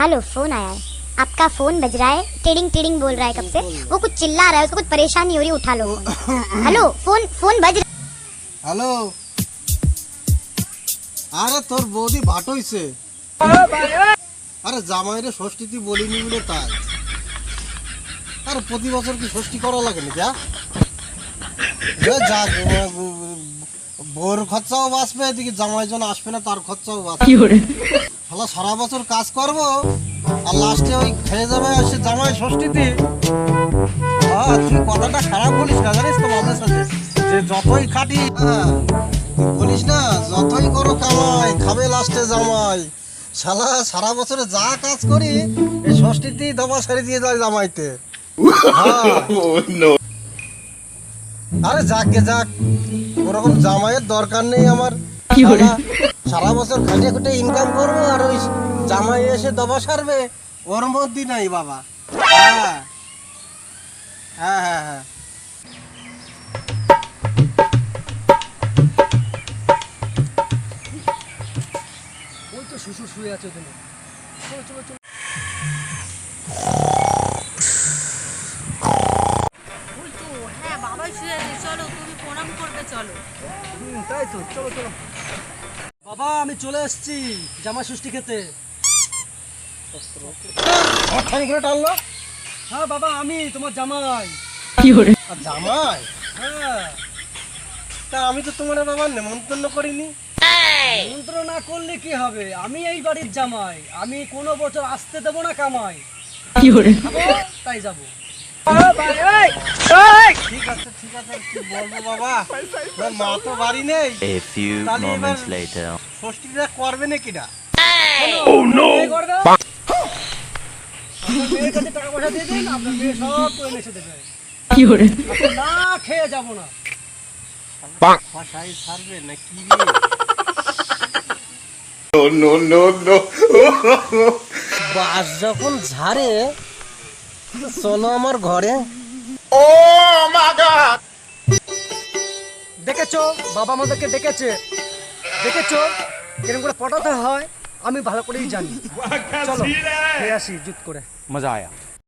Hello, phone आया है। आपका फोन बज रहा है, टिडिंग टिडिंग बोल रहा है कब से। वो कुछ चिल्ला रहा है, उसको कुछ परेशानी हो रही है, उठा लो फोन। हेलो, फोन फोन बज হ্যালো, আরে তোর বৌদি ভাট হইছে। আরে জামাইরে ষষ্ঠীতি বলিনি বলে তাই। আরে প্রতি বছর কি ষষ্ঠী করা লাগে নাকি? বউর খরচাও বাঁচবে, এদিকে জামাই জন আসবে না, তার খরচাও বাঁচবে। শালা সারা বছর কাজ করবো আর লাস্টে ওই খেয়ে যাবে সে জামাই ষষ্ঠীতে। তুই কথাটা খারাপ বলিস না, জানিস তো মাঝে সাথে যে যতই খাটি, তুই বলিস না যতই করো কামাই খাবে লাস্টে জামাই। শালা সারা বছরে যা কাজ করি এই ষষ্ঠীতেই দবা সারি দিয়ে যায় জামাইতে। আরে যাকে যাক, ওরকম জামাইয়ের দরকার নেই আমার। সারা বছর খাটে খুটে ইনকাম করবো আর ওই জামাই এসে দবা সারবে, ওর মধ্যে নাই বাবা। হ্যাঁ হ্যাঁ হ্যাঁ হ্যাঁ ওই তো শ্বশুর শুয়ে আছে ওখানে। চলো চলো চলো। ওই তো, হ্যাঁ বাবাই শুয়ে আছে, চলো তুমি প্রণাম করবে, চলো। তাই তো, চলো চলো। বাবা আমি চলে এসেছি জামা ষষ্ঠী খেতে। টানলো। হ্যাঁ বাবা, আমি তোমার জামাই। আর জামাই? হ্যাঁ। তা আমি তো তোমার বাবা নেমন্তন্ন করিনি। নিমন্ত্রণ না করলে কি হবে, আমি এই বাড়ির জামাই, আমি কোনো বছর আসতে দেবো না কামাই। খাবো, তাই যাবো। ঠিক আছে ঠিক আছে, কি বলবো বাবা, তোর মা তো বাড়ি নেই। A few তাহলে এবার moments later. ষষ্ঠীটা করবে নাকিটা? মেয়ে করবে? আপনার মেয়ের কাছে টাকা পয়সা দিয়ে দিন, আপনার মেয়ে সব করে এসে দেবে। আপনি না খেয়ে যাবো না। ভাষাই ছাড়বে না কি রে? বাস যখন ঝাড়ে চলো আমার ঘরে। দেখেছো বাবা আমাদেরকে ডেকেছে, দেখেছো কিরকম করে পটাতে হয়, আমি ভালো করেই জানি। চলো খেয়ে আসি জুত করে। मजा आया।